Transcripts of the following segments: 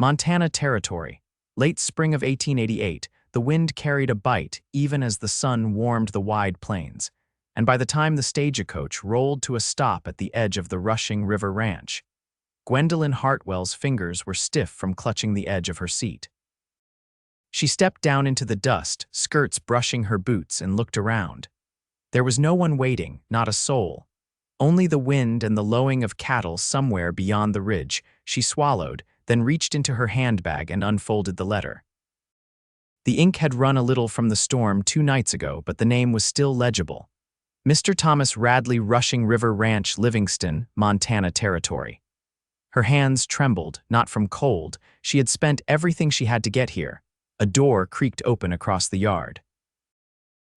Montana Territory. Late spring of 1888, the wind carried a bite even as the sun warmed the wide plains, and by the time the stagecoach rolled to a stop at the edge of the rushing river ranch, Gwendelyn Hartwell's fingers were stiff from clutching the edge of her seat. She stepped down into the dust, skirts brushing her boots, and looked around. There was no one waiting, not a soul. Only the wind and the lowing of cattle somewhere beyond the ridge. She swallowed, then reached into her handbag and unfolded the letter. The ink had run a little from the storm 2 nights ago, but the name was still legible. Mr. Thomas Radley, Rushing River Ranch, Livingston, Montana Territory. Her hands trembled, not from cold. She had spent everything she had to get here. A door creaked open across the yard.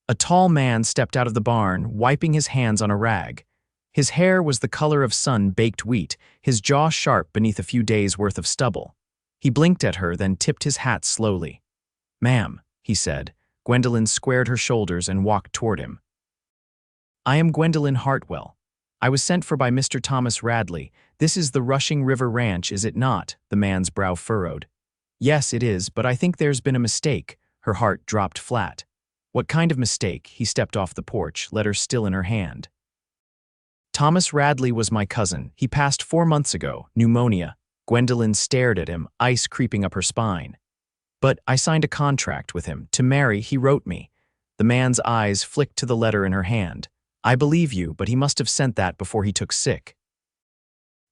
A tall man stepped out of the barn, wiping his hands on a rag. His hair was the color of sun-baked wheat, his jaw sharp beneath a few days' worth of stubble. He blinked at her, then tipped his hat slowly. "Ma'am," he said. Gwendelyn squared her shoulders and walked toward him. "I am Gwendelyn Hartwell. I was sent for by Mr. Thomas Radley. This is the Rushing River Ranch, is it not?" The man's brow furrowed. "Yes, it is, but I think there's been a mistake." Her heart dropped flat. "What kind of mistake?" He stepped off the porch, letter still in her hand. "Thomas Radley was my cousin. He passed 4 months ago, pneumonia." Gwendelyn stared at him, ice creeping up her spine. "But I signed a contract with him. To marry, he wrote me." The man's eyes flicked to the letter in her hand. "I believe you, but he must have sent that before he took sick."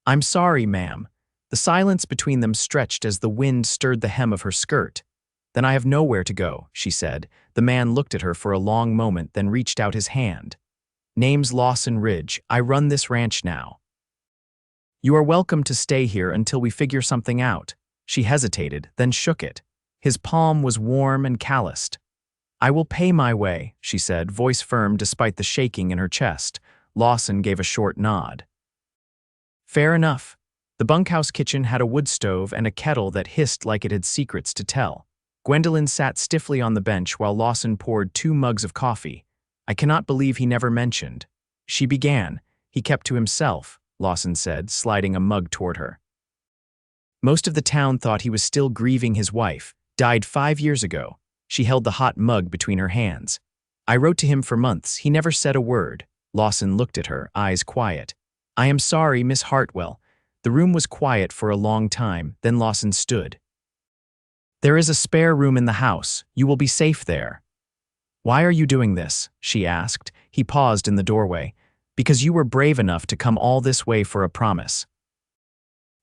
"I'm sorry, ma'am." The silence between them stretched as the wind stirred the hem of her skirt. "Then I have nowhere to go," she said. The man looked at her for a long moment, then reached out his hand. "Name's Lawson Ridge. I run this ranch now. You are welcome to stay here until we figure something out." She hesitated, then shook it. His palm was warm and calloused. "I will pay my way," she said, voice firm despite the shaking in her chest. Lawson gave a short nod. "Fair enough." The bunkhouse kitchen had a wood stove and a kettle that hissed like it had secrets to tell. Gwendelyn sat stiffly on the bench while Lawson poured 2 mugs of coffee. "I cannot believe he never mentioned." She began. "He kept to himself," Lawson said, sliding a mug toward her. "Most of the town thought he was still grieving his wife. Died 5 years ago." She held the hot mug between her hands. "I wrote to him for months. He never said a word." Lawson looked at her, eyes quiet. "I am sorry, Miss Hartwell." The room was quiet for a long time, then Lawson stood. "There is a spare room in the house. You will be safe there." "Why are you doing this?" she asked. He paused in the doorway. "Because you were brave enough to come all this way for a promise.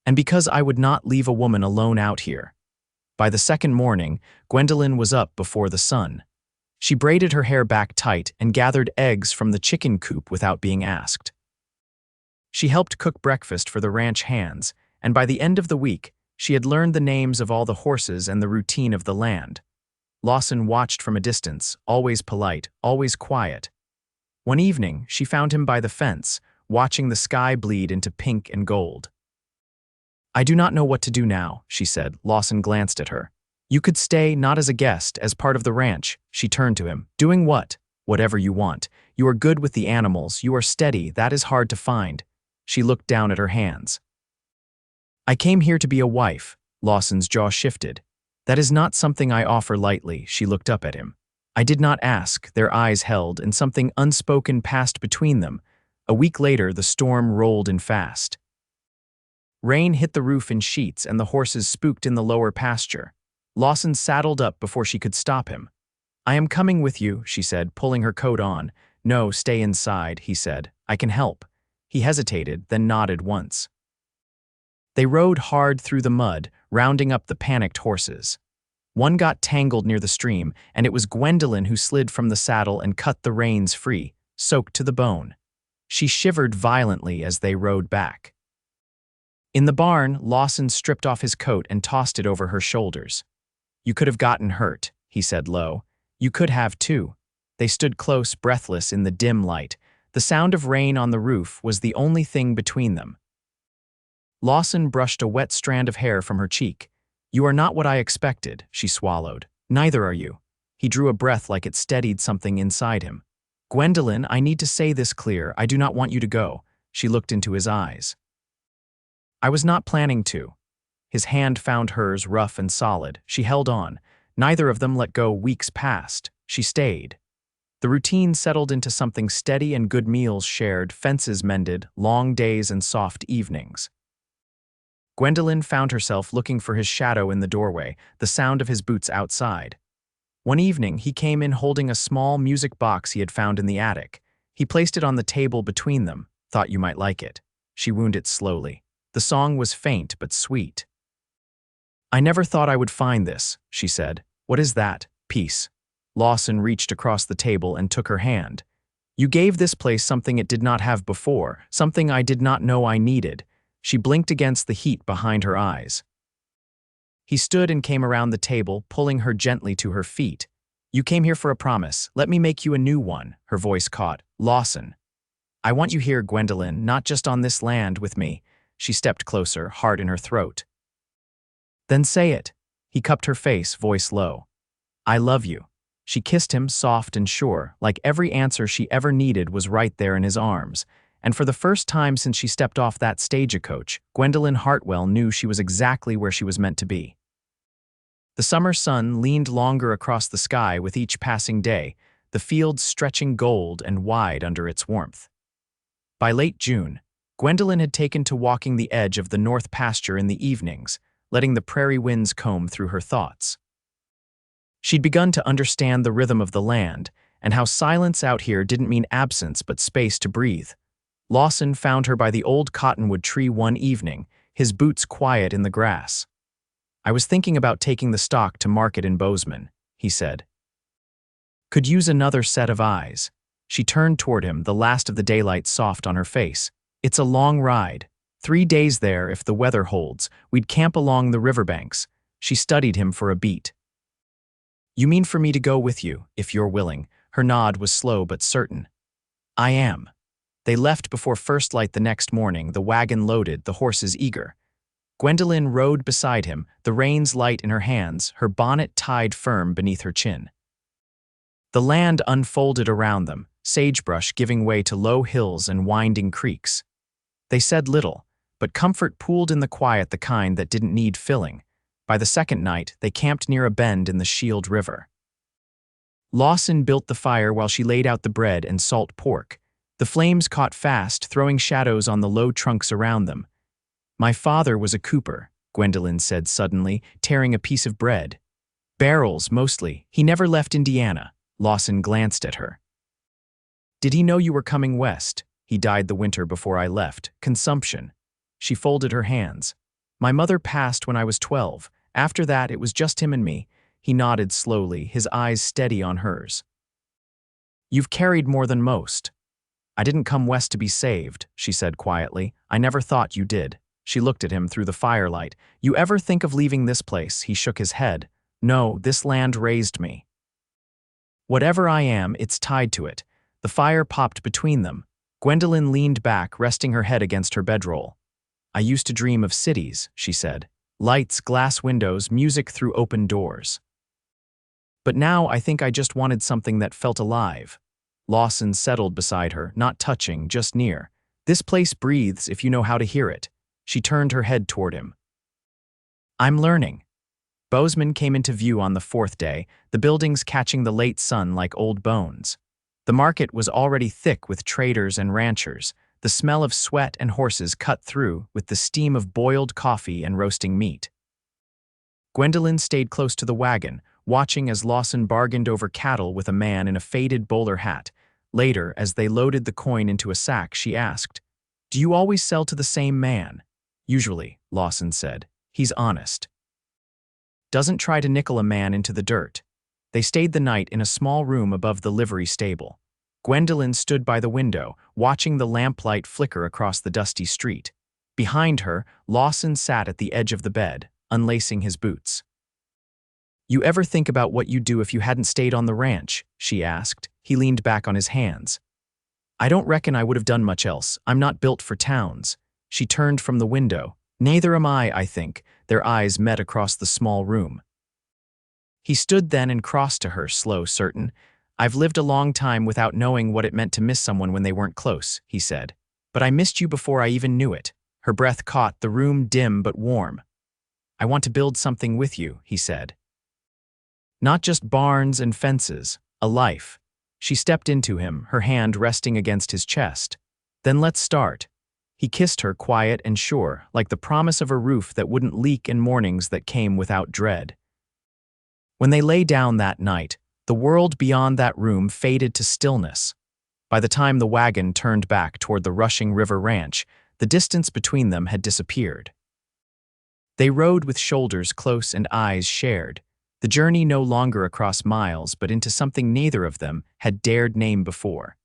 And because I would not leave a woman alone out here." By the second morning, Gwendelyn was up before the sun. She braided her hair back tight and gathered eggs from the chicken coop without being asked. She helped cook breakfast for the ranch hands, and by the end of the week, she had learned the names of all the horses and the routine of the land. Lawson watched from a distance, always polite, always quiet. One evening, she found him by the fence, watching the sky bleed into pink and gold. "I do not know what to do now," she said. Lawson glanced at her. "You could stay, not as a guest, as part of the ranch." She turned to him. "Doing what?" "Whatever you want. You are good with the animals. You are steady. That is hard to find." She looked down at her hands. "I came here to be a wife." Lawson's jaw shifted. "That is not something I offer lightly." She looked up at him. "I did not ask." Their eyes held, and something unspoken passed between them. A week later, the storm rolled in fast. Rain hit the roof in sheets, and the horses spooked in the lower pasture. Lawson saddled up before she could stop him. "I am coming with you," she said, pulling her coat on. "No, stay inside," he said. "I can help." He hesitated, then nodded once. They rode hard through the mud, rounding up the panicked horses. One got tangled near the stream, and it was Gwendelyn who slid from the saddle and cut the reins free, soaked to the bone. She shivered violently as they rode back. In the barn, Lawson stripped off his coat and tossed it over her shoulders. "You could have gotten hurt," he said low. "You could have, too." They stood close, breathless in the dim light. The sound of rain on the roof was the only thing between them. Lawson brushed a wet strand of hair from her cheek. "You are not what I expected," she swallowed. "Neither are you." He drew a breath like it steadied something inside him. "Gwendelyn, I need to say this clear. I do not want you to go." She looked into his eyes. "I was not planning to." His hand found hers, rough and solid. She held on. Neither of them let go. Weeks passed. She stayed. The routine settled into something steady, and good meals shared, fences mended, long days and soft evenings. Gwendelyn found herself looking for his shadow in the doorway, the sound of his boots outside. One evening, he came in holding a small music box he had found in the attic. He placed it on the table between them. Thought you might like it. She wound it slowly. The song was faint but sweet. I never thought I would find this, she said. What is that? Peace. Lawson reached across the table and took her hand. You gave this place something it did not have before, something I did not know I needed. She blinked against the heat behind her eyes. He stood and came around the table, pulling her gently to her feet. You came here for a promise. Let me make you a new one, her voice caught. Lawson. I want you here, Gwendelyn, not just on this land with me. She stepped closer, heart in her throat. Then say it. He cupped her face, voice low. I love you. She kissed him, soft and sure, like every answer she ever needed was right there in his arms. And for the first time since she stepped off that stagecoach, Gwendelyn Hartwell knew she was exactly where she was meant to be. The summer sun leaned longer across the sky with each passing day, the fields stretching gold and wide under its warmth. By late June, Gwendelyn had taken to walking the edge of the north pasture in the evenings, letting the prairie winds comb through her thoughts. She'd begun to understand the rhythm of the land, and how silence out here didn't mean absence but space to breathe. Lawson found her by the old cottonwood tree one evening, his boots quiet in the grass. I was thinking about taking the stock to market in Bozeman, he said. Could use another set of eyes. She turned toward him, the last of the daylight soft on her face. It's a long ride. 3 days there if the weather holds. We'd camp along the riverbanks. She studied him for a beat. You mean for me to go with you, if you're willing? Her nod was slow but certain. I am. They left before first light the next morning, the wagon loaded, the horses eager. Gwendelyn rode beside him, the reins light in her hands, her bonnet tied firm beneath her chin. The land unfolded around them, sagebrush giving way to low hills and winding creeks. They said little, but comfort pooled in the quiet, the kind that didn't need filling. By the second night, they camped near a bend in the Shield River. Lawson built the fire while she laid out the bread and salt pork. The flames caught fast, throwing shadows on the low trunks around them. My father was a cooper, Gwendelyn said suddenly, tearing a piece of bread. Barrels, mostly. He never left Indiana. Lawson glanced at her. Did he know you were coming west? He died the winter before I left. Consumption. She folded her hands. My mother passed when I was 12. After that, it was just him and me. He nodded slowly, his eyes steady on hers. You've carried more than most. I didn't come west to be saved, she said quietly. I never thought you did. She looked at him through the firelight. You ever think of leaving this place? He shook his head. No, this land raised me. Whatever I am, it's tied to it. The fire popped between them. Gwendelyn leaned back, resting her head against her bedroll. I used to dream of cities, she said. Lights, glass windows, music through open doors. But now I think I just wanted something that felt alive. Lawson settled beside her, not touching, just near. This place breathes if you know how to hear it. She turned her head toward him. I'm learning. Bozeman came into view on the fourth day, the buildings catching the late sun like old bones. The market was already thick with traders and ranchers, the smell of sweat and horses cut through with the steam of boiled coffee and roasting meat. Gwendelyn stayed close to the wagon, watching as Lawson bargained over cattle with a man in a faded bowler hat. Later, as they loaded the coin into a sack, she asked, Do you always sell to the same man? Usually, Lawson said. He's honest. Doesn't try to nickel a man into the dirt. They stayed the night in a small room above the livery stable. Gwendelyn stood by the window, watching the lamplight flicker across the dusty street. Behind her, Lawson sat at the edge of the bed, unlacing his boots. You ever think about what you'd do if you hadn't stayed on the ranch? She asked. He leaned back on his hands. I don't reckon I would have done much else. I'm not built for towns. She turned from the window. Neither am I think. Their eyes met across the small room. He stood then and crossed to her, slow, certain. I've lived a long time without knowing what it meant to miss someone when they weren't close, he said. But I missed you before I even knew it. Her breath caught the room, dim but warm. I want to build something with you, he said. Not just barns and fences, a life. She stepped into him, her hand resting against his chest. Then let's start. He kissed her quiet and sure, like the promise of a roof that wouldn't leak in mornings that came without dread. When they lay down that night, the world beyond that room faded to stillness. By the time the wagon turned back toward the rushing river ranch, the distance between them had disappeared. They rode with shoulders close and eyes shared, the journey no longer across miles but into something neither of them had dared name before.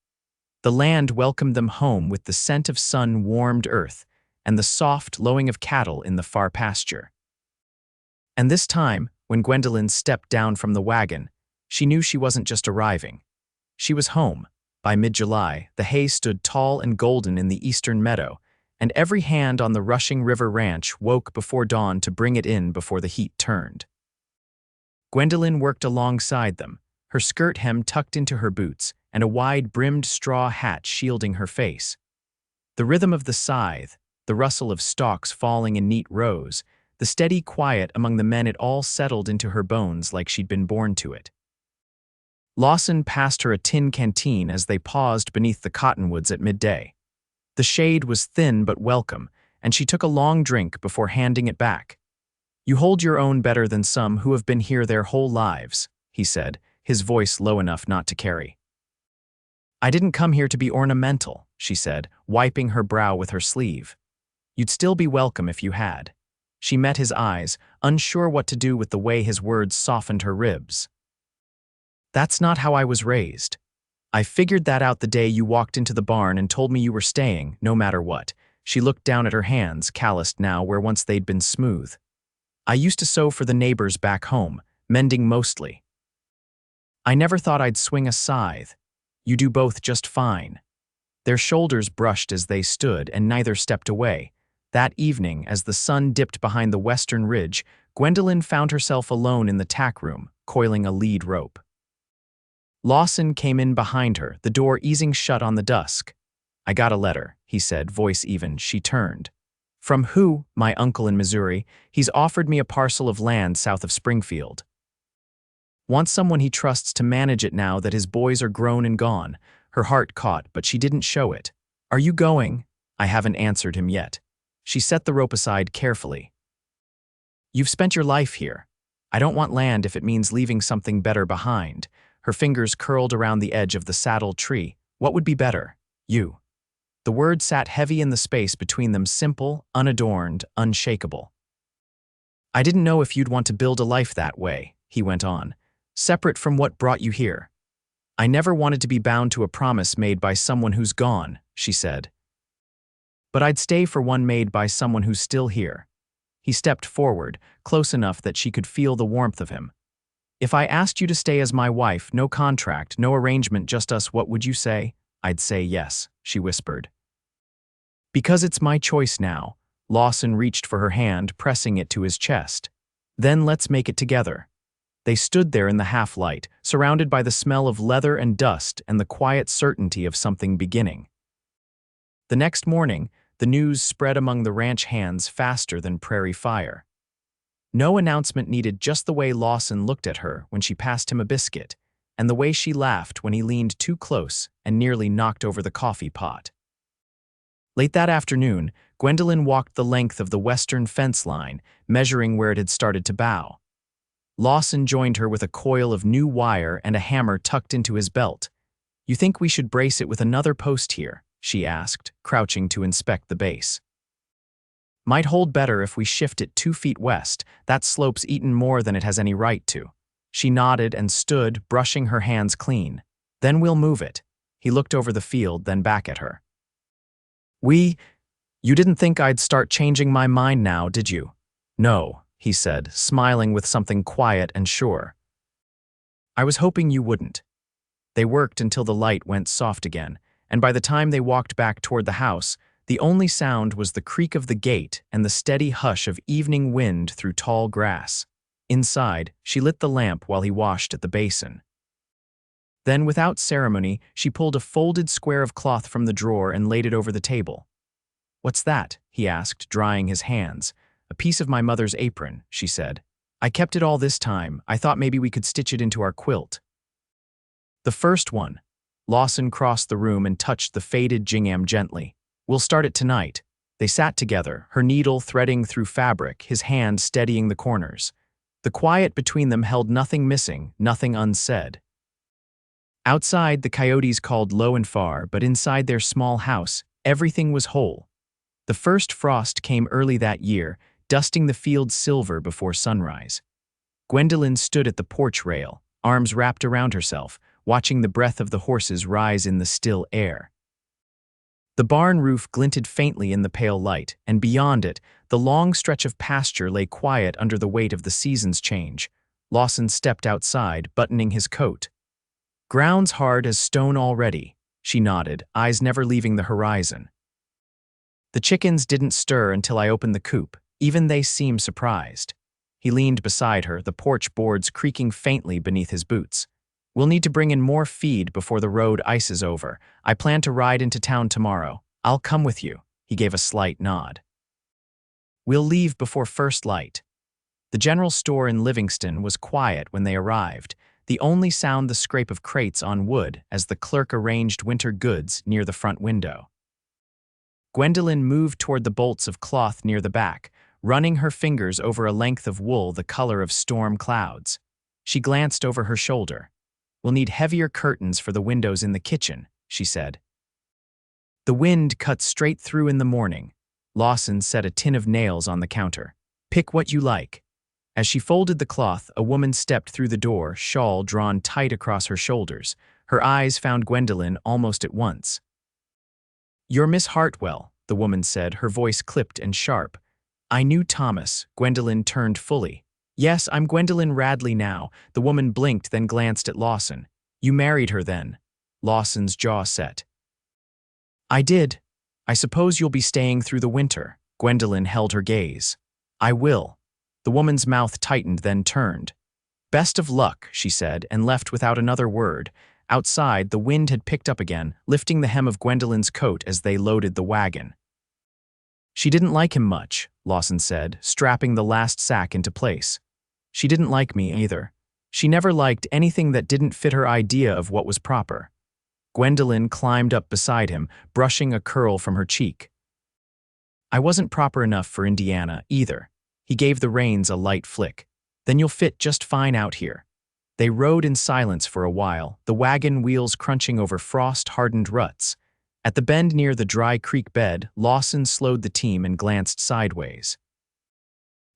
The land welcomed them home with the scent of sun-warmed earth and the soft lowing of cattle in the far pasture. And this time, when Gwendelyn stepped down from the wagon, she knew she wasn't just arriving. She was home. By mid-July, the hay stood tall and golden in the eastern meadow, and every hand on the rushing river ranch woke before dawn to bring it in before the heat turned. Gwendelyn worked alongside them, her skirt hem tucked into her boots and a wide-brimmed straw hat shielding her face. The rhythm of the scythe, the rustle of stalks falling in neat rows, the steady quiet among the men, it all settled into her bones like she'd been born to it. Lawson passed her a tin canteen as they paused beneath the cottonwoods at midday. The shade was thin but welcome, and she took a long drink before handing it back. You hold your own better than some who have been here their whole lives, he said, his voice low enough not to carry. I didn't come here to be ornamental, she said, wiping her brow with her sleeve. You'd still be welcome if you had. She met his eyes, unsure what to do with the way his words softened her ribs. That's not how I was raised. I figured that out the day you walked into the barn and told me you were staying, no matter what. She looked down at her hands, calloused now where once they'd been smooth. I used to sew for the neighbors back home, mending mostly. I never thought I'd swing a scythe. You do both just fine. Their shoulders brushed as they stood, and neither stepped away. That evening, as the sun dipped behind the western ridge, Gwendelyn found herself alone in the tack room, coiling a lead rope. Lawson came in behind her, the door easing shut on the dusk. I got a letter, he said, voice even. She turned. From who? My uncle in Missouri. He's offered me a parcel of land south of Springfield. Wants someone he trusts to manage it now that his boys are grown and gone. Her heart caught, but she didn't show it. Are you going? I haven't answered him yet. She set the rope aside carefully. You've spent your life here. I don't want land if it means leaving something better behind. Her fingers curled around the edge of the saddle tree. What would be better? You. The word sat heavy in the space between them, simple, unadorned, unshakable. I didn't know if you'd want to build a life that way, he went on, separate from what brought you here. I never wanted to be bound to a promise made by someone who's gone, she said. But I'd stay for one made by someone who's still here. He stepped forward, close enough that she could feel the warmth of him. If I asked you to stay as my wife, no contract, no arrangement, just us, what would you say? I'd say yes, she whispered. Because it's my choice now. Lawson reached for her hand, pressing it to his chest. Then let's make it together. They stood there in the half-light, surrounded by the smell of leather and dust and the quiet certainty of something beginning. The next morning, the news spread among the ranch hands faster than prairie fire. No announcement needed, just the way Lawson looked at her when she passed him a biscuit, and the way she laughed when he leaned too close and nearly knocked over the coffee pot. Late that afternoon, Gwendelyn walked the length of the western fence line, measuring where it had started to bow. Lawson joined her with a coil of new wire and a hammer tucked into his belt. You think we should brace it with another post here? She asked, crouching to inspect the base. Might hold better if we shift it 2 feet west. That slope's eaten more than it has any right to. She nodded and stood, brushing her hands clean. Then we'll move it. He looked over the field, then back at her. You didn't think I'd start changing my mind now, did you? No, he said, smiling with something quiet and sure. I was hoping you wouldn't. They worked until the light went soft again, and by the time they walked back toward the house, the only sound was the creak of the gate and the steady hush of evening wind through tall grass. Inside, she lit the lamp while he washed at the basin. Then, without ceremony, she pulled a folded square of cloth from the drawer and laid it over the table. What's that? He asked, drying his hands. "A piece of my mother's apron," she said. "I kept it all this time. I thought maybe we could stitch it into our quilt." "The first one." Lawson crossed the room and touched the faded gingham gently. "We'll start it tonight." They sat together, her needle threading through fabric, his hand steadying the corners. The quiet between them held nothing missing, nothing unsaid. Outside, the coyotes called low and far, but inside their small house, everything was whole. The first frost came early that year, dusting the fields silver before sunrise. Gwendelyn stood at the porch rail, arms wrapped around herself, watching the breath of the horses rise in the still air. The barn roof glinted faintly in the pale light, and beyond it, the long stretch of pasture lay quiet under the weight of the season's change. Lawson stepped outside, buttoning his coat. "Ground's hard as stone already," she nodded, eyes never leaving the horizon. "The chickens didn't stir until I opened the coop. Even they seemed surprised." He leaned beside her, the porch boards creaking faintly beneath his boots. "We'll need to bring in more feed before the road ices over. I plan to ride into town tomorrow. I'll come with you." He gave a slight nod. "We'll leave before first light." The general store in Livingston was quiet when they arrived, the only sound the scrape of crates on wood as the clerk arranged winter goods near the front window. Gwendelyn moved toward the bolts of cloth near the back, running her fingers over a length of wool the color of storm clouds. She glanced over her shoulder. "We'll need heavier curtains for the windows in the kitchen," she said. The wind cut straight through in the morning. Lawson set a tin of nails on the counter. "Pick what you like." As she folded the cloth, a woman stepped through the door, shawl drawn tight across her shoulders. Her eyes found Gwendelyn almost at once. "You're Miss Hartwell," the woman said, her voice clipped and sharp. "I knew Thomas." Gwendelyn turned fully. "Yes, I'm Gwendelyn Radley now." The woman blinked, then glanced at Lawson. "You married her then?" Lawson's jaw set. "I did. I suppose you'll be staying through the winter." Gwendelyn held her gaze. "I will." The woman's mouth tightened, then turned. "Best of luck," she said, and left without another word. Outside, the wind had picked up again, lifting the hem of Gwendelyn's coat as they loaded the wagon. "She didn't like him much," Lawson said, strapping the last sack into place. "She didn't like me either. She never liked anything that didn't fit her idea of what was proper." Gwendelyn climbed up beside him, brushing a curl from her cheek. "I wasn't proper enough for Indiana, either." He gave the reins a light flick. "Then you'll fit just fine out here." They rode in silence for a while, the wagon wheels crunching over frost-hardened ruts. At the bend near the dry creek bed, Lawson slowed the team and glanced sideways.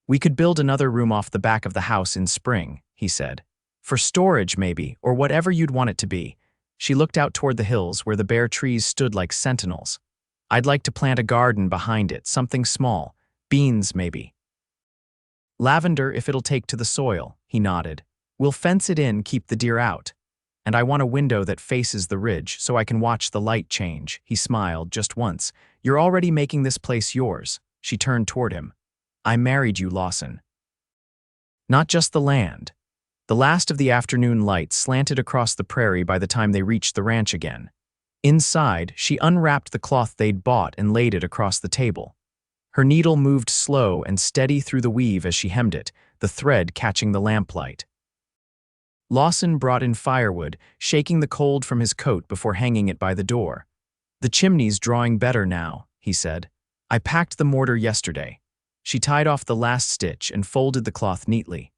"We could build another room off the back of the house in spring," he said. "For storage, maybe, or whatever you'd want it to be." She looked out toward the hills where the bare trees stood like sentinels. "I'd like to plant a garden behind it, something small. Beans, maybe." "Lavender if it'll take to the soil," he nodded. "We'll fence it in, keep the deer out. And I want a window that faces the ridge so I can watch the light change." He smiled just once. "You're already making this place yours." She turned toward him. "I married you, Lawson." Not just the land. The last of the afternoon light slanted across the prairie by the time they reached the ranch again. Inside, she unwrapped the cloth they'd bought and laid it across the table. Her needle moved slow and steady through the weave as she hemmed it, the thread catching the lamplight. Lawson brought in firewood, shaking the cold from his coat before hanging it by the door. "The chimney's drawing better now," he said. "I packed the mortar yesterday." She tied off the last stitch and folded the cloth neatly.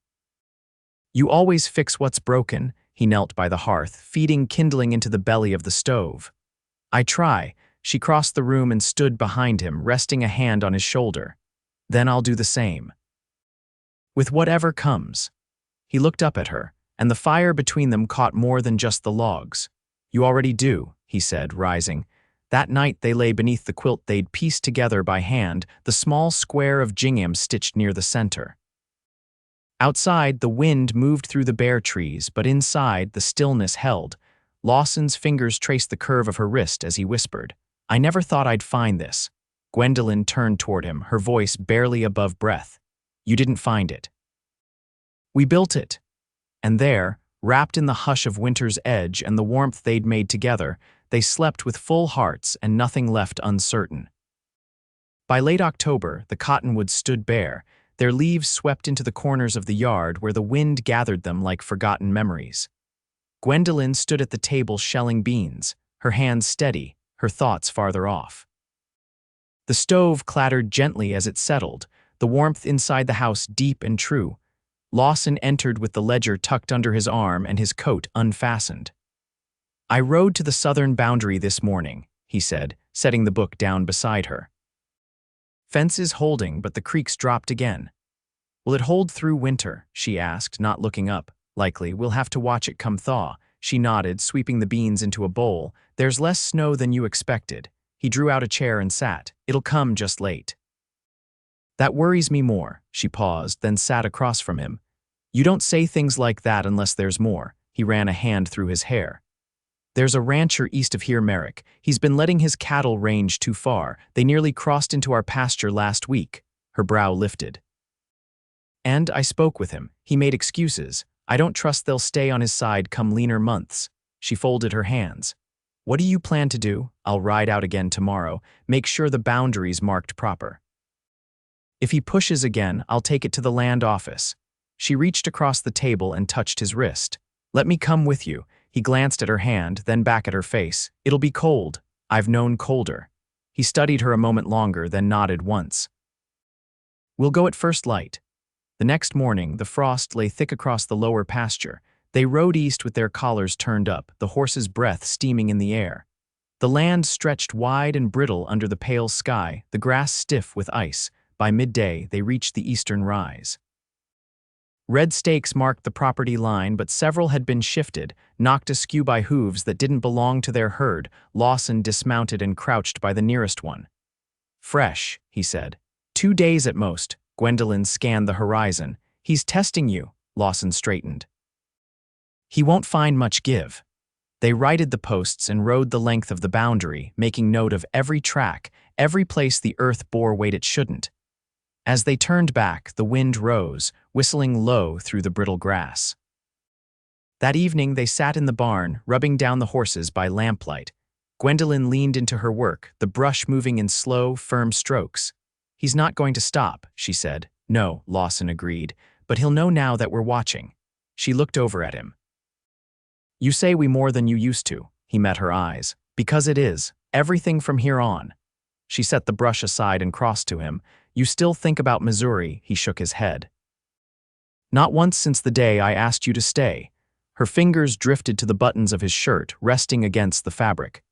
"You always fix what's broken." He knelt by the hearth, feeding kindling into the belly of the stove. "I try." She crossed the room and stood behind him, resting a hand on his shoulder. "Then I'll do the same. With whatever comes." He looked up at her, and the fire between them caught more than just the logs. "You already do," he said, rising. That night they lay beneath the quilt they'd pieced together by hand, the small square of gingham stitched near the center. Outside, the wind moved through the bare trees, but inside, the stillness held. Lawson's fingers traced the curve of her wrist as he whispered, "I never thought I'd find this." Gwendelyn turned toward him, her voice barely above breath. "You didn't find it. We built it." And there, wrapped in the hush of winter's edge and the warmth they'd made together, they slept with full hearts and nothing left uncertain. By late October, the cottonwoods stood bare, their leaves swept into the corners of the yard where the wind gathered them like forgotten memories. Gwendelyn stood at the table shelling beans, her hands steady, her thoughts farther off. The stove clattered gently as it settled, the warmth inside the house deep and true. Lawson entered with the ledger tucked under his arm and his coat unfastened. "I rode to the southern boundary this morning," he said, setting the book down beside her. "Fences holding, but the creek's dropped again." "Will it hold through winter?" she asked, not looking up. "Likely, we'll have to watch it come thaw." She nodded, sweeping the beans into a bowl. "There's less snow than you expected." He drew out a chair and sat. "It'll come just late." "That worries me more." She paused, then sat across from him. "You don't say things like that unless there's more." He ran a hand through his hair. "There's a rancher east of here, Merrick. He's been letting his cattle range too far. They nearly crossed into our pasture last week." Her brow lifted. "And I spoke with him. He made excuses. I don't trust they'll stay on his side come leaner months." She folded her hands. "What do you plan to do?" "I'll ride out again tomorrow. Make sure the boundary's marked proper. If he pushes again, I'll take it to the land office." She reached across the table and touched his wrist. "Let me come with you." He glanced at her hand, then back at her face. "It'll be cold. I've known colder." He studied her a moment longer, then nodded once. "We'll go at first light." The next morning, the frost lay thick across the lower pasture. They rode east with their collars turned up, the horse's breath steaming in the air. The land stretched wide and brittle under the pale sky, the grass stiff with ice. By midday, they reached the eastern rise. Red stakes marked the property line, but several had been shifted, knocked askew by hooves that didn't belong to their herd. Lawson dismounted and crouched by the nearest one. "Fresh," he said. "2 days at most." Gwendelyn scanned the horizon. "He's testing you." Lawson straightened. "He won't find much give." They righted the posts and rode the length of the boundary, making note of every track, every place the earth bore weight it shouldn't. As they turned back, the wind rose, whistling low through the brittle grass. That evening they sat in the barn, rubbing down the horses by lamplight. Gwendelyn leaned into her work, the brush moving in slow, firm strokes. "He's not going to stop," she said. "No," Lawson agreed, "but he'll know now that we're watching." She looked over at him. "You say we more than you used to." He met her eyes. "Because it is. Everything from here on." She set the brush aside and crossed to him. "You still think about Missouri?" He shook his head. "Not once since the day I asked you to stay." Her fingers drifted to the buttons of his shirt, resting against the fabric.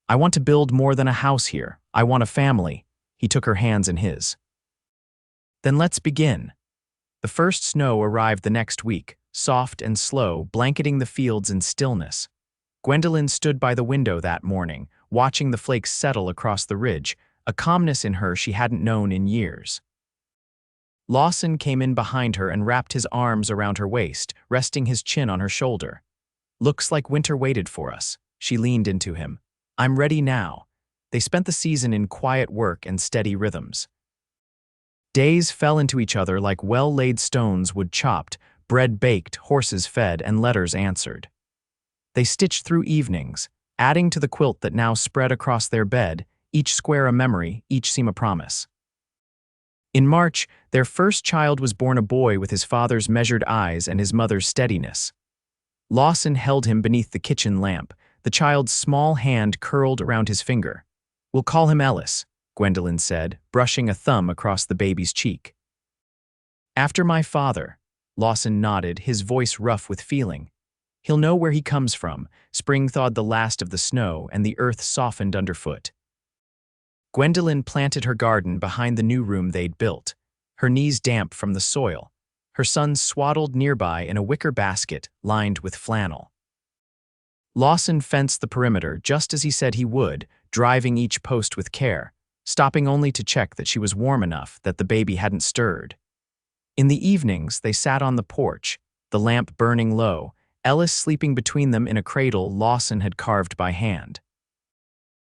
"I want to build more than a house here. I want a family." He took her hands in his. "Then let's begin." The first snow arrived the next week, soft and slow, blanketing the fields in stillness. Gwendelyn stood by the window that morning, watching the flakes settle across the ridge, a calmness in her she hadn't known in years. Lawson came in behind her and wrapped his arms around her waist, resting his chin on her shoulder. "Looks like winter waited for us." She leaned into him. "I'm ready now." They spent the season in quiet work and steady rhythms. Days fell into each other like well-laid stones wood chopped, bread baked, horses fed, and letters answered. They stitched through evenings, adding to the quilt that now spread across their bed, each square a memory, each seam a promise. In March, their first child was born a boy with his father's measured eyes and his mother's steadiness. Lawson held him beneath the kitchen lamp, the child's small hand curled around his finger. "We'll call him Ellis," Gwendelyn said, brushing a thumb across the baby's cheek. "After my father," Lawson nodded, his voice rough with feeling. "He'll know where he comes from." Spring thawed the last of the snow, and the earth softened underfoot. Gwendelyn planted her garden behind the new room they'd built, her knees damp from the soil. Her son swaddled nearby in a wicker basket lined with flannel. Lawson fenced the perimeter just as he said he would, driving each post with care, stopping only to check that she was warm enough that the baby hadn't stirred. In the evenings, they sat on the porch, the lamp burning low, Ellis sleeping between them in a cradle Lawson had carved by hand.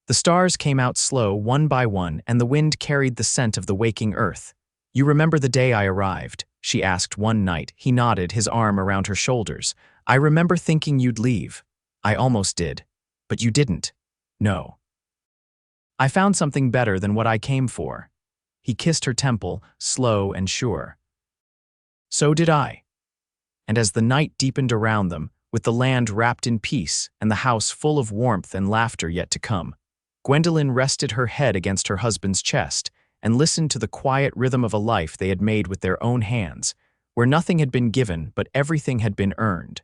The stars came out slow, one by one, and the wind carried the scent of the waking earth. "You remember the day I arrived?" she asked one night. He nodded, his arm around her shoulders. "I remember thinking you'd leave." "I almost did. But you didn't." "No. I found something better than what I came for." He kissed her temple, slow and sure. So did I. And as the night deepened around them, with the land wrapped in peace and the house full of warmth and laughter yet to come, Gwendelyn rested her head against her husband's chest and listened to the quiet rhythm of a life they had made with their own hands, where nothing had been given but everything had been earned.